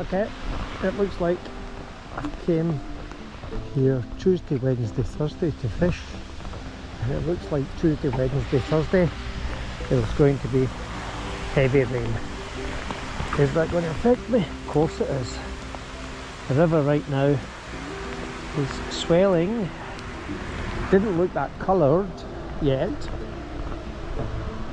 Okay, it looks like I came here Tuesday, Wednesday, Thursday to fish, and it looks like Tuesday, Wednesday, Thursday there's going to be heavy rain. Is that going to affect me? Of course it is. The river right now is swelling. Didn't look that coloured yet,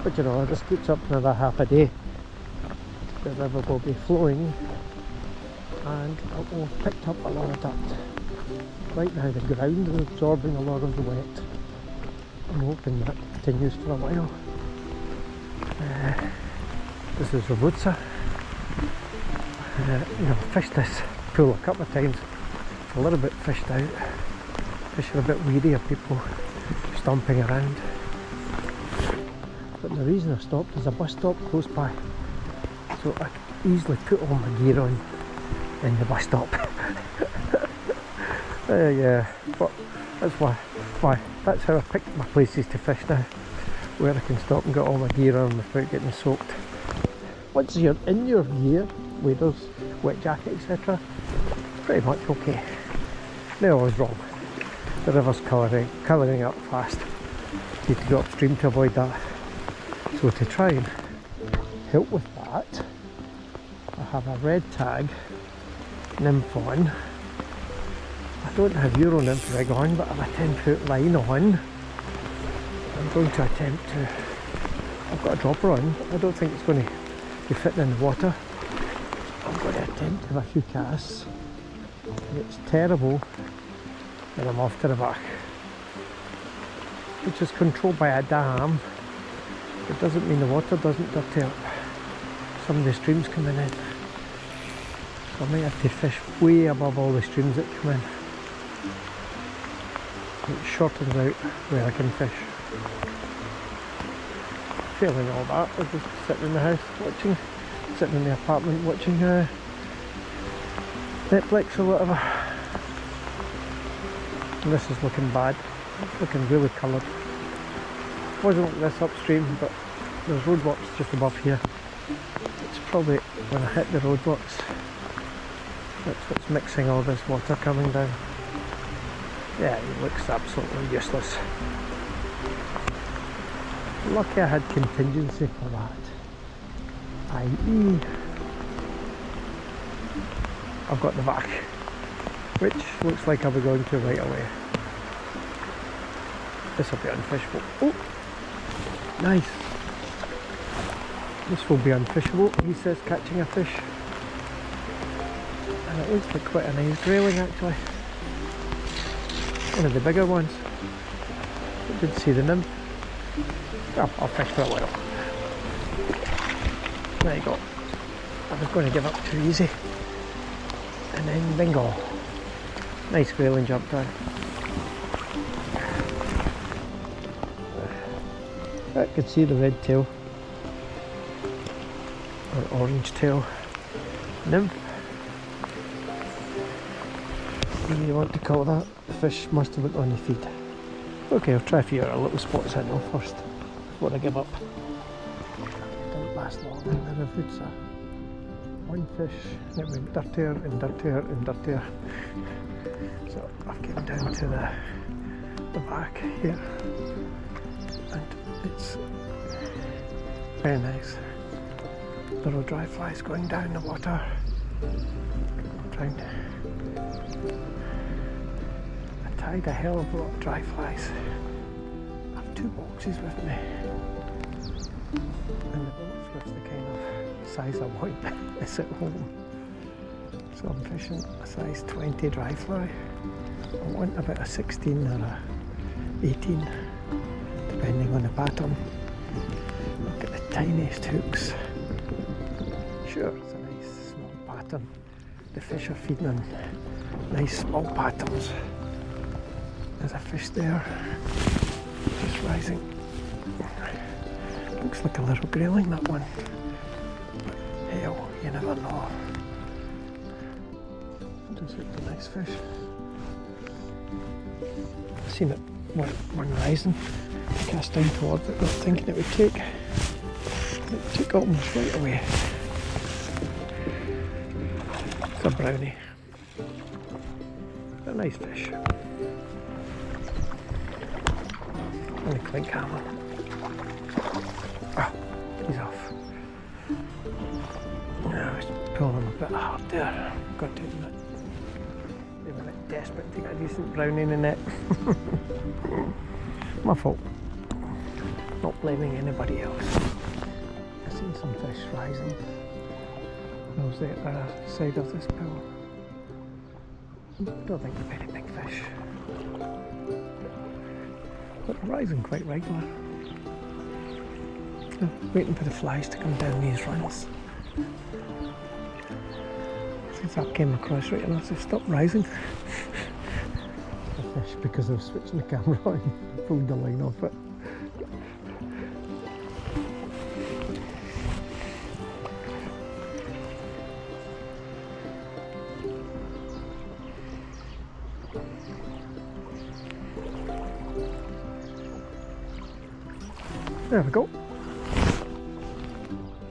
but you know, this keeps up another half a day, the river will be flowing and it will have picked up a lot of dirt. Right now the ground is absorbing a lot of the wet. I'm hoping that continues for a while. This is Revuca. You know, I've fished this pool a couple of times. It's a little bit fished out. Fish are a bit weary of people stomping around. But the reason I stopped is a bus stop close by, so I could easily put all my gear on in the bus stop. Yeah, but that's why that's how I pick my places to fish now, where I can stop and get all my gear on without getting soaked. Once you're in your gear, waders, wet jacket, etc., pretty much okay. No, I was wrong. The river's colouring up fast. Need to go upstream to avoid that. So to try and help with that, I have a red tag nymph on. I don't have Euro nymph rig on, but I have a 10-foot line on. I'm going to attempt to, I've got a dropper on, I don't think it's going to be fitting in the water. I'm going to attempt to have a few casts. If it's terrible, then I'm off to the back, which is controlled by a dam. It doesn't mean the water doesn't dirty up. Some of the streams coming in, so I might have to fish way above all the streams that come in. It shortens out where I can fish. Failing all that, I'm just sitting in the house watching, sitting in the apartment watching Netflix or whatever. And this is looking bad. It's looking really coloured. Wasn't like this upstream, but there's roadworks just above here. It's probably when I hit the roadworks, that's what's mixing all this water coming down. Yeah, it looks absolutely useless. Lucky I had contingency for that. i.e. I've got the back, which looks like I'll be going to right away. This will be unfishable. Oh! Nice! This will be unfishable, he says, catching a fish. And it looks like quite a nice grayling actually. One of the bigger ones. I did see the nymph. Oh, I'll fish for a while. There you go. I was going to give up too easy. And then bingo. Nice grayling jump down. I could see the red tail. Or orange tail. Nymph. Whatever you want to call that. The fish must have went on the feed. Okay, I'll try a few other little spots I know first before I give up. It don't last long in the Revuca. One fish, it went dirtier and dirtier and dirtier. So I've came down to the back here, and it's very nice. Little dry flies going down the water. I'm trying to. I tied a hell of a lot of dry flies. I have 2 boxes with me, and the box was the kind of size I want is at home. So I'm fishing a size 20 dry fly. I want about a 16 or a 18, depending on the pattern. Look at the tiniest hooks. Sure, it's a nice small pattern. The fish are feeding on nice small patterns. There's a fish there, just rising. Looks like a little grayling, that one. But hell, you never know. Does look a nice fish. I've seen it one rising, cast down towards it, not thinking it would take. It took almost right away. It's a brownie. A nice fish. And a clink hammer. Oh, he's off. I was pulling him a bit hard there. Got to admit. They were a bit desperate to get a decent brownie in the net. My fault. Not blaming anybody else. I've seen some fish rising. I was the other side of this pool. Don't think they're very big fish. But they're rising quite regular. I'm waiting for the flies to come down these runs. Since I came across right enough to stop rising. The fish, because I was switching the camera on, pulled the line off it. There we go.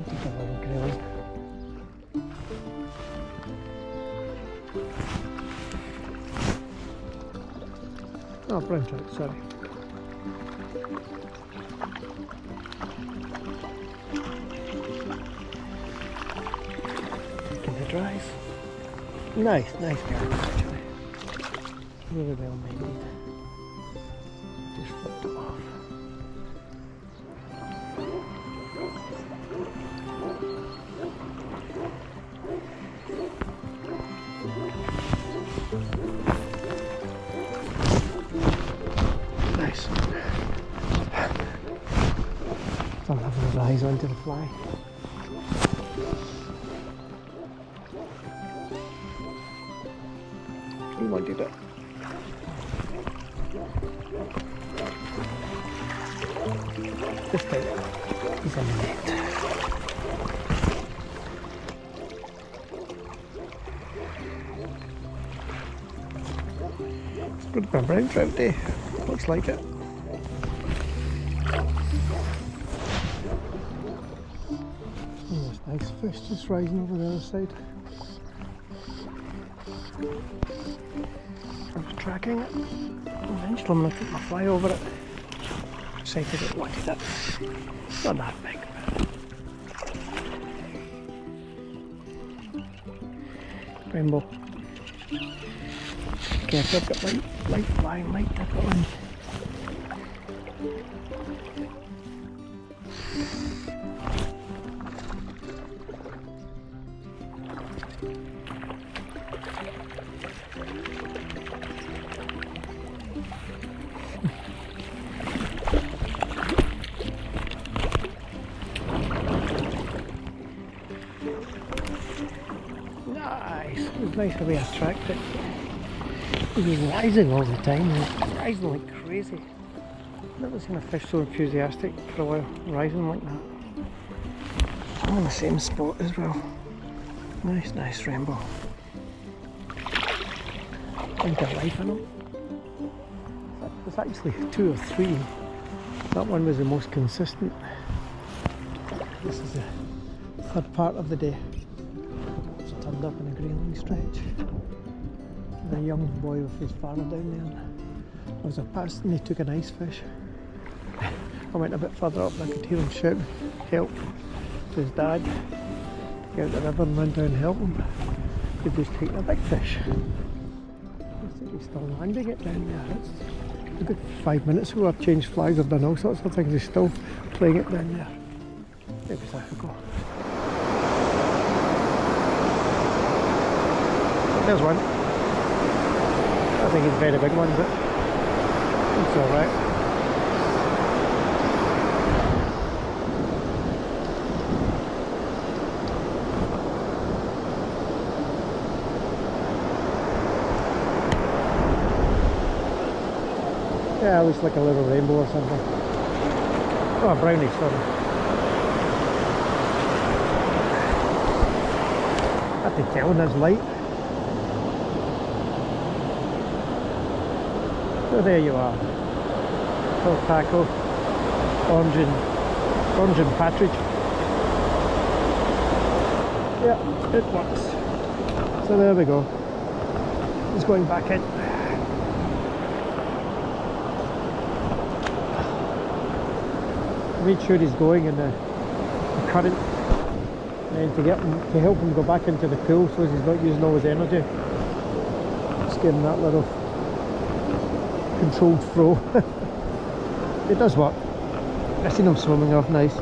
Take a little grayling. Oh, brown trout, sorry. Taking the dries. Nice garden actually. Really well made. Just flipped it off. Nice. I'm having his eyes onto the fly. He wanted it. This time he's on the net. It's good for a brown trout day. Looks like it. Oh, there's nice fish just rising over the other side. I was tracking it. Eventually I'm going to put my fly over it. Excited it wanted it. Not that big. Rainbow. Careful, I've got light flying, light dip it on. Nice. It was nice how we attracted it. He was rising all the time, he was rising like crazy. I've never seen a fish so enthusiastic for a while, rising like that. I'm on the same spot as well. Nice rainbow. Find a life in them. There's actually 2 or 3. That one was the most consistent. This is the third part of the day. It's turned up in a Grayling stretch. The young boy with his father down there. As I passed and he took a nice fish. I went a bit further up and I could hear him shout help to his dad. Get out the river and run down and help him. He'd just taken a big fish. I think he's still landing it down there. It's a good 5 minutes ago. I've changed flags, I've done all sorts of things. He's still playing it down there. Maybe it's a go. There's one. I think it's a very big one, but it's alright. Yeah, it looks like a little rainbow or something. Oh, a brownie, sorry. I have to tell when there's light. So there you are. Full tackle, orange and partridge. Yeah, it works. So So there we go. He's going back in. Made sure he's going in the current, and to help him go back into the pool so he's not using all his energy. Just give him that little controlled throw. It does work. I seen him swimming off nice.